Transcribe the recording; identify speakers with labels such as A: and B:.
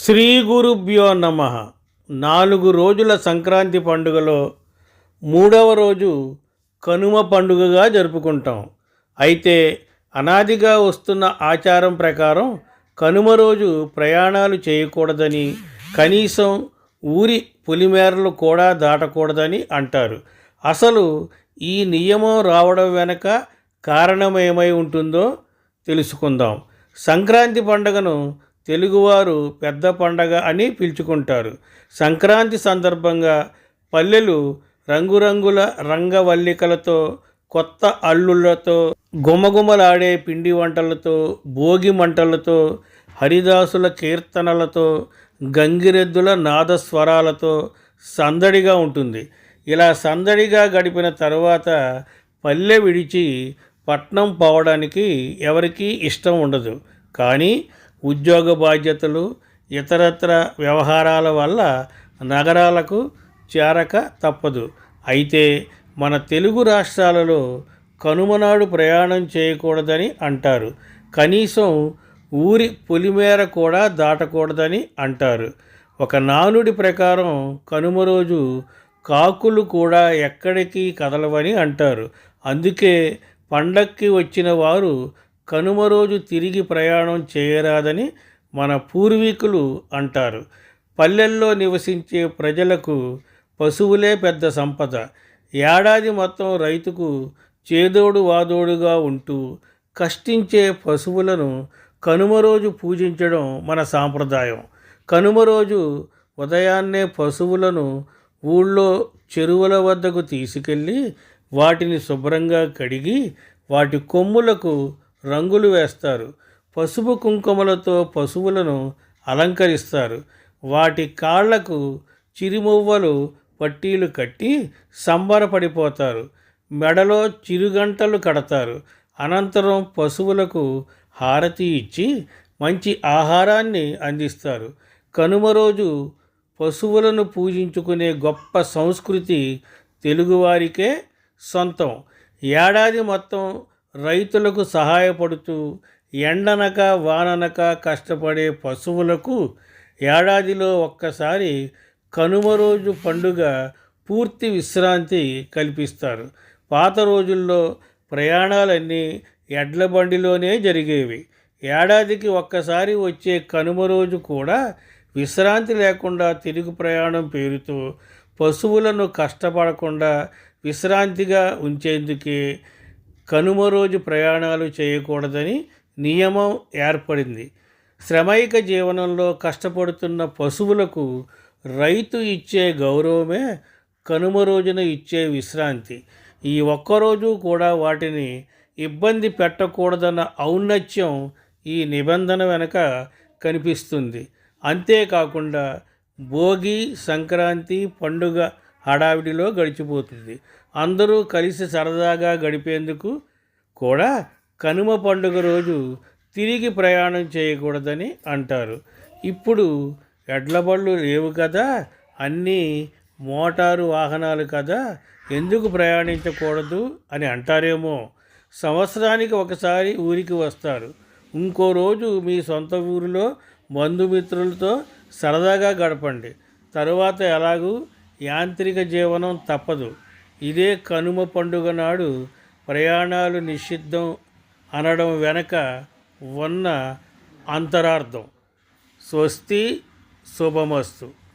A: శ్రీ గురుభ్యో నమ. 4 రోజుల సంక్రాంతి పండుగలో మూడవ రోజు కనుమ పండుగగా జరుపుకుంటాం. అయితే అనాదిగా వస్తున్న ఆచారం ప్రకారం కనుమ రోజు ప్రయాణాలు చేయకూడదని, కనీసం ఊరి పొలిమేరలు కూడా దాటకూడదని అంటారు. అసలు ఈ నియమం రావడం వెనక కారణమేమై ఉంటుందో తెలుసుకుందాం. సంక్రాంతి పండుగను తెలుగువారు పెద్ద పండగ అని పిలుచుకుంటారు. సంక్రాంతి సందర్భంగా పల్లెలు రంగురంగుల రంగవల్లికలతో, కొత్త అల్లుళ్లతో, గుమగుమలాడే పిండి వంటలతో, భోగి మంటలతో, హరిదాసుల కీర్తనలతో, గంగిరెద్దుల నాదస్వరాలతో సందడిగా ఉంటుంది. ఇలా సందడిగా గడిపిన తరువాత పల్లె విడిచి పట్నం పోవడానికి ఎవరికీ ఇష్టం ఉండదు. కానీ ఉద్యోగ బాధ్యతలు, ఇతరత్ర వ్యవహారాల వల్ల నగరాలకు చేరక తప్పదు. అయితే మన తెలుగు రాష్ట్రాలలో కనుమనాడు ప్రయాణం చేయకూడదని అంటారు. కనీసం ఊరి పొలిమేర కూడా దాటకూడదని అంటారు. ఒక నానుడి ప్రకారం కనుమ రోజు కాకులు కూడా ఎక్కడికి కదలవని అంటారు. అందుకే పండక్కి వచ్చిన వారు కనుమ రోజు తిరిగి ప్రయాణం చేయరాదని మన పూర్వీకులు అంటారు. పల్లెల్లో నివసించే ప్రజలకు పశువులే పెద్ద సంపద. ఏడాది మొత్తం రైతుకు చేదోడు వాదోడుగా ఉంటూ కష్టించే పశువులను కనుమ రోజు పూజించడం మన సాంప్రదాయం. కనుమ రోజు ఉదయాన్నే పశువులను ఊళ్ళో చెరువుల వద్దకు తీసుకెళ్ళి వాటిని శుభ్రంగా కడిగి వాటి కొమ్ములకు రంగులు వేస్తారు. పసుపు కుంకుమలతో పశువులను అలంకరిస్తారు. వాటి కాళ్లకు చిరుమువ్వలు పట్టీలు కట్టి సంబరపడిపోతారు. మెడలో చిరుగంటలు కడతారు. అనంతరం పశువులకు హారతి ఇచ్చి మంచి ఆహారాన్ని అందిస్తారు. కనుమ రోజు పశువులను పూజించుకునే గొప్ప సంస్కృతి తెలుగువారికే సొంతం. ఏడాది మొత్తం రైతులకు సహాయపడుతూ ఎండనక వాననక కష్టపడే పశువులకు ఏడాదిలో ఒక్కసారి కనుమ రోజు పండుగ పూర్తి విశ్రాంతి కల్పిస్తారు. పాత రోజుల్లో ప్రయాణాలన్నీ ఎడ్ల బండిలోనే జరిగేవి. ఏడాదికి ఒక్కసారి వచ్చే కనుమ రోజు కూడా విశ్రాంతి లేకుండా తిరుగు ప్రయాణం పేరుతో పశువులను కష్టపడకుండా విశ్రాంతిగా ఉంచేందుకే కనుమ రోజు ప్రయాణాలు చేయకూడదని నియమం ఏర్పడింది. శ్రమైక జీవనంలో కష్టపడుతున్న పశువులకు రైతు ఇచ్చే గౌరవమే కనుమ రోజున ఇచ్చే విశ్రాంతి. ఈ ఒక్కరోజు కూడా వాటిని ఇబ్బంది పెట్టకూడదన్న ఔన్నత్యం ఈ నిబంధన వెనుక కనిపిస్తుంది. అంతేకాకుండా భోగి, సంక్రాంతి పండుగ హడావిడిలో గడిచిపోతుంది. అందరూ కలిసి సరదాగా గడిపేందుకు కూడా కనుమ పండుగ రోజు తిరిగి ప్రయాణం చేయకూడదని అంటారు. ఇప్పుడు ఎడ్లబళ్ళు లేవు కదా, అన్నీ మోటారు వాహనాలు కదా, ఎందుకు ప్రయాణించకూడదు అని అంటారేమో. సంవత్సరానికి ఒకసారి ఊరికి వస్తారు. ఇంకో రోజు మీ సొంత ఊరిలో బంధుమిత్రులతో సరదాగా గడపండి. తరువాత ఎలాగూ యాంత్రిక జీవనం తప్పదు. ఇదే కనుమ పండుగ నాడు ప్రయాణాలు నిషిద్ధం అనడం వెనక ఉన్న అంతరార్థం. స్వస్తి, శుభమస్తు.